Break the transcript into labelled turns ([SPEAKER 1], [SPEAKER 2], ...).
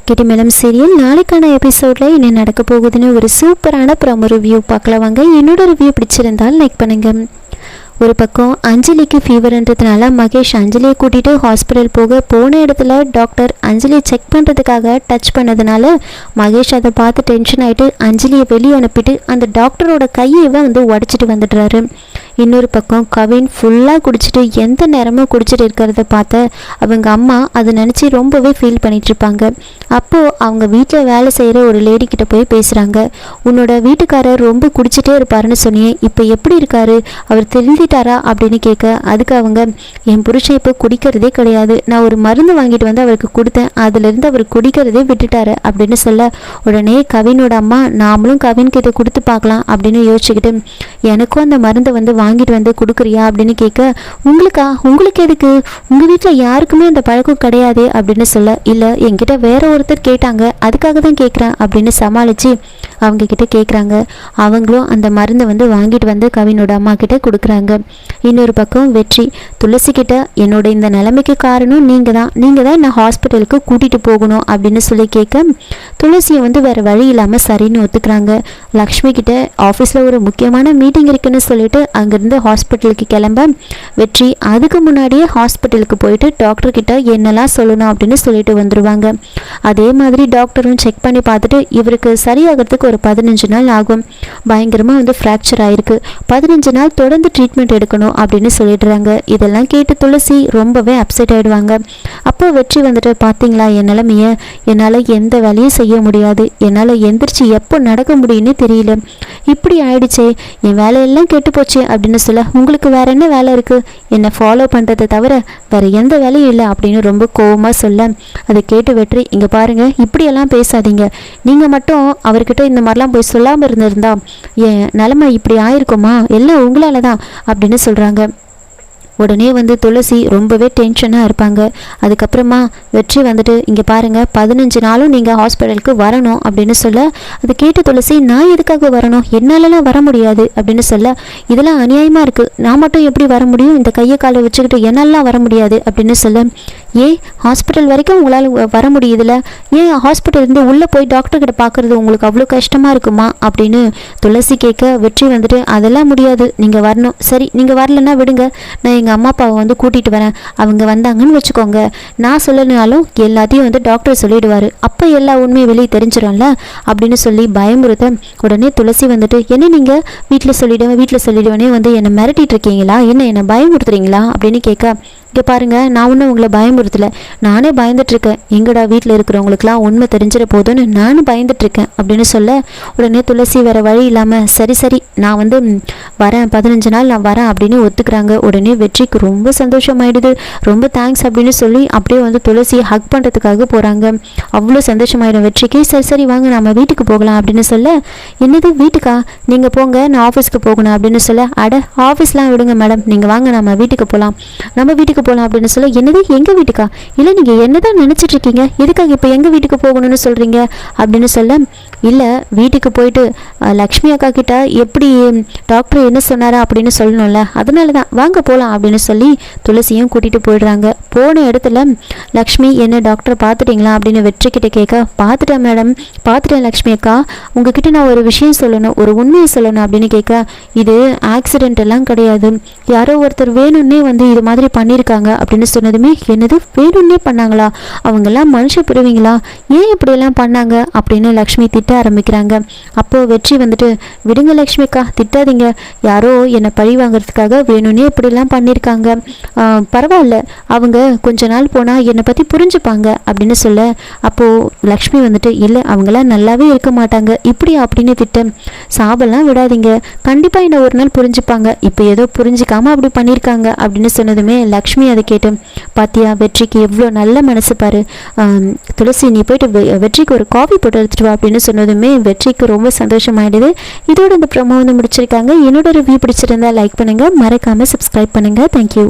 [SPEAKER 1] Gettimelam serial நாளைக்கான எபிசோடில் என்ன நடக்க போகுதுன்னு ஒரு சூப்பரான ப்ரோமோ ரிவ்யூ பார்க்கலாம் வாங்க. என்னோட ரிவ்யூ பிடிச்சிருந்தால் லைக் பண்ணுங்கள். ஒரு பக்கம் அஞ்சலிக்கு ஃபீவர்ன்றதுனால மகேஷ் அஞ்சலியை கூட்டிகிட்டு ஹாஸ்பிட்டல் போன இடத்துல டாக்டர் அஞ்சலியை செக் பண்ணுறதுக்காக டச் பண்ணதுனால மகேஷ் அதை பார்த்து டென்ஷன் ஆகிட்டு அஞ்சலியை வெளியே அனுப்பிட்டு அந்த டாக்டரோட கையவே உடச்சிட்டு வந்துடுறாரு. இன்னொரு பக்கம் கவின் ஃபுல்லாக குடிச்சிட்டு எந்த நேரமும் குடிச்சிட்டு இருக்கிறத பார்த்த அவங்க அம்மா அதை நினச்சி ரொம்பவே ஃபீல் பண்ணிகிட்ருப்பாங்க. அப்போது அவங்க வீட்டில் வேலை செய்கிற ஒரு லேடிக்கிட்ட போய் பேசுகிறாங்க. உன்னோட வீட்டுக்காரர் ரொம்ப குடிச்சிட்டே இருப்பாருன்னு சொன்னியே, இப்போ எப்படி இருக்காரு, அவர் திருந்திட்டாரா அப்படின்னு கேட்க, அதுக்கு அவங்க என் புருஷன் இப்போ குடிக்கிறதே கிடையாது, நான் ஒரு மருந்து வாங்கிட்டு வந்து அவருக்கு கொடுத்தேன், அதுலேருந்து அவர் குடிக்கிறதே விட்டுட்டாரு அப்படின்னு சொல்ல, உடனே கவினோட அம்மா நாமளும் கவின்கிட்ட இதை கொடுத்து பார்க்கலாம் அப்படின்னு யோசிச்சுக்கிட்டு எனக்கும் அந்த மருந்தை வாங்கிட்டு வந்து கொடுக்குறியா அப்படின்னு கேட்க, உங்களுக்கு எதுக்கு, உங்கள் வீட்டில் யாருக்குமே அந்த பழக்கம் கிடையாது அப்படின்னு சொல்ல, இல்லை என்கிட்ட வேற ஒருத்தர் கேட்டாங்க அதுக்காக தான் கேட்குறேன் அப்படின்னு சமாளித்து அவங்க கிட்ட கேட்குறாங்க. அவங்களும் அந்த மருந்தை வாங்கிட்டு வந்து கவினோட அம்மா கிட்ட கொடுக்குறாங்க. இன்னொரு பக்கம் வெற்றி துளசி கிட்ட என்னோட இந்த நிலைமைக்கு காரணம் நீங்கள் தான் என்னை ஹாஸ்பிட்டலுக்கு கூட்டிகிட்டு போகணும் அப்படின்னு சொல்லி கேட்க, துளசியை வேறு வழி இல்லாமல் சரின்னு ஒத்துக்கிறாங்க. லக்ஷ்மி கிட்ட ஆஃபீஸில் ஒரு முக்கியமான மீட்டிங் இருக்குன்னு சொல்லிட்டு அங்கேருந்து ஹாஸ்பிட்டலுக்கு கிளம்ப, வெற்றி அதுக்கு முன்னாடியே ஹாஸ்பிட்டலுக்கு போயிட்டு டாக்டர்கிட்ட என்னெல்லாம் சொல்லணும் அப்படின்னு சொல்லிட்டு வந்துடுவாங்க. அதே மாதிரி டாக்டரும் செக் பண்ணி பார்த்துட்டு இவருக்கு சரியாகிறதுக்கு ஒரு 15 நாள் ஆகும், பயங்கரமாக ஃப்ராக்சர் ஆகிருக்கு, 15 நாள் தொடர்ந்து ட்ரீட்மெண்ட் எடுக்கணும் அப்படின்னு சொல்லிடுறாங்க. இதெல்லாம் கேட்டு துளசி ரொம்பவே அப்செட் ஆகிடுவாங்க. அப்போ வெற்றி பார்த்தீங்களா என் நிலைமையை, என்னால் எந்த வேலையும் செய்ய முடியாது, என்னால் எந்திரிச்சு எப்போ நடக்க முடியும்னு தெரியல, இப்படி ஆயிடுச்சே, என் வேலையெல்லாம் கெட்டு போச்சு அப்படின்னு சொல்ல, உங்களுக்கு வேற என்ன வேலை இருக்குது, என்னை ஃபாலோ பண்ணுறதை தவிர வேறு எந்த வேலையும் இல்லை அப்படின்னு ரொம்ப கோவமாக சொல்ல, அதை கேட்டு வெற்றி இங்கே பாருங்கள், இப்படியெல்லாம் பேசாதீங்க, நீங்கள் மட்டும் அவர்கிட்ட இந்த மாதிரிலாம் போய் சொல்லாமல் இருந்திருந்தா என் நிலைமை இப்படி ஆயிருக்குமா, எல்லாம் உங்களால தான் அப்படின்னு சொல்கிறாங்க. உடனே துளசி ரொம்பவே டென்ஷனாக இருப்பாங்க. அதுக்கப்புறமா வெற்றி இங்கே பாருங்கள் 15 நாளும் நீங்கள் ஹாஸ்பிட்டலுக்கு வரணும் அப்படின்னு சொல்ல, அதை கேட்டு துளசி நான் எதுக்காக வரணும், என்னாலலாம் வர முடியாது அப்படின்னு சொல்ல, இதெல்லாம் அநியாயமாக இருக்குது, நான் மட்டும் எப்படி வர முடியும், இந்த கையை காலை வச்சுக்கிட்டு என்னாலலாம் வர முடியாது அப்படின்னு சொல்ல, ஏன் ஹாஸ்பிட்டல் வரைக்கும் உங்களால் வர முடியுதுல, ஏன் ஹாஸ்பிட்டல் இருந்து உள்ளே போய் டாக்டர்கிட்ட பார்க்குறது உங்களுக்கு அவ்வளோ கஷ்டமாக இருக்குமா அப்படின்னு துளசி கேட்க, வெற்றி அதெல்லாம் முடியாது, நீங்கள் வரணும், சரி நீங்கள் வரலன்னா விடுங்க, நான் எங்கள் அம்மா அப்பாவை கூட்டிகிட்டு வரேன், அவங்க வந்தாங்கன்னு வச்சுக்கோங்க, நான் சொல்லனாலும் எல்லாத்தையும் டாக்டர் சொல்லிடுவார், அப்போ எல்லா உண்மையும் வெளியே தெரிஞ்சிடும்ல அப்படின்னு சொல்லி பயமுறுத்த, உடனே துளசி என்ன நீங்கள் வீட்டில் சொல்லிடுவேனே என்னை மிரட்டிட்டு இருக்கீங்களா, என்னை பயமுறுத்துறீங்களா அப்படின்னு கேட்க, இங்கே பாருங்கள் நான் ஒன்றும் உங்களை பயமுறுத்தலை, நானே பயந்துட்டுருக்கேன், எங்கடா வீட்டில் இருக்கிறவங்களுக்குலாம் உண்மை தெரிஞ்சிட போதுன்னு நானும் பயந்துட்டுருக்கேன் அப்படின்னு சொல்ல, உடனே துளசி வேறு வழி இல்லாமல் சரி நான் வரேன் 15 நாள் நான் வரேன் அப்படின்னு ஒத்துக்கிறாங்க. உடனே வெற்றிக்கு ரொம்ப சந்தோஷமாயிடுது, ரொம்ப தேங்க்ஸ் அப்படின்னு சொல்லி அப்படியே துளசியை ஹக் பண்ணுறதுக்காக போகிறாங்க. அவ்வளோ சந்தோஷமாயிடும் வெற்றிக்கு. சரி வாங்க நம்ம வீட்டுக்கு போகலாம் அப்படின்னு சொல்ல, என்னது வீட்டுக்கா, நீங்கள் போங்க நான் ஆஃபீஸ்க்கு போகணும் அப்படின்னு சொல்ல, அட ஆஃபீஸ்லாம் விடுங்க மேடம், நீங்கள் வாங்க நம்ம வீட்டுக்கு போகலாம் அப்படின்னு சொல்ல, என்னது எங்கள் வீட்டுக்கா, இல்லை நீங்கள் என்ன தான் நினச்சிட்டு இருக்கீங்க, எதுக்காக இப்போ எங்கள் வீட்டுக்கு போகணும்னு சொல்கிறீங்க அப்படின்னு சொல்ல, இல்லை வீட்டுக்கு போயிட்டு லக்ஷ்மி அக்கா கிட்ட எப்படி டாக்டர் என்ன சொன்னாரா அப்படின்னு சொல்லணும்ல, அதனால தான் வாங்க போகலாம் அப்படின்னு சொல்லி துளசியும் கூட்டிகிட்டு போயிடுறாங்க. போன இடத்துல லக்ஷ்மி என்ன டாக்டரை பார்த்துட்டிங்களா அப்படின்னு வெற்றி கிட்ட கேட்க, பார்த்துட்டேன் மேடம், பார்த்துட்டேன் லக்ஷ்மி அக்கா, உங்ககிட்ட நான் ஒரு விஷயம் சொல்லணும், ஒரு உண்மையை சொல்லணும் அப்படின்னு கேட்க, இது ஆக்சிடென்ட் எல்லாம் கிடையாது, யாரோ ஒருத்தர் வேணும்னே இது மாதிரி பண்ணியிருக்காங்க அப்படின்னு சொன்னதுமே, என்னது வேணும்னே பண்ணாங்களா, அவங்கெல்லாம் மனுஷ பிரிவீங்களா, ஏன் இப்படியெல்லாம் பண்ணாங்க அப்படின்னு லக்ஷ்மி திட்ட ஆரம்பிக்கிறாங்க. அப்போ வெற்றி விடுங்க லக்ஷ்மிக்கா திட்டாதீங்க, யாரோ என்னை பழி வாங்கிறதுக்காக வேணும்னே இப்படிலாம் பண்ணியிருக்காங்க, பரவாயில்ல அவங்க கொஞ்ச நாள் போனால் என்னை பற்றி புரிஞ்சுப்பாங்க அப்படின்னு சொல்ல, அப்போது லக்ஷ்மி இல்லை அவங்களாம் நல்லாவே இருக்க மாட்டாங்க இப்படி அப்படின்னு திட்ட, சாபெல்லாம் விடாதீங்க, கண்டிப்பாக என்னை ஒரு நாள் புரிஞ்சுப்பாங்க, இப்போ ஏதோ புரிஞ்சுக்காம அப்படி பண்ணியிருக்காங்க அப்படின்னு சொன்னதுமே லக்ஷ்மி அதை கேட்டு, பாத்தியா வெற்றிக்கு எவ்வளோ நல்ல மனசு பாரு, துளசி நீ போயிட்டு வெற்றிக்கு ஒரு காஃபி போட்டு எடுத்துட்டு வா அப்படின்னு சொன்னதுமே வெற்றிக்கு ரொம்ப சந்தோஷமாயிடுது. இதோட இந்த ப்ரோமோ முடிச்சிருக்காங்க. என்னோட ரிவ்யூ பிடிச்சிருந்தா லைக் பண்ணுங்கள், மறக்காமல் சப்ஸ்கிரைப் பண்ணுங்கள். தேங்க்யூ.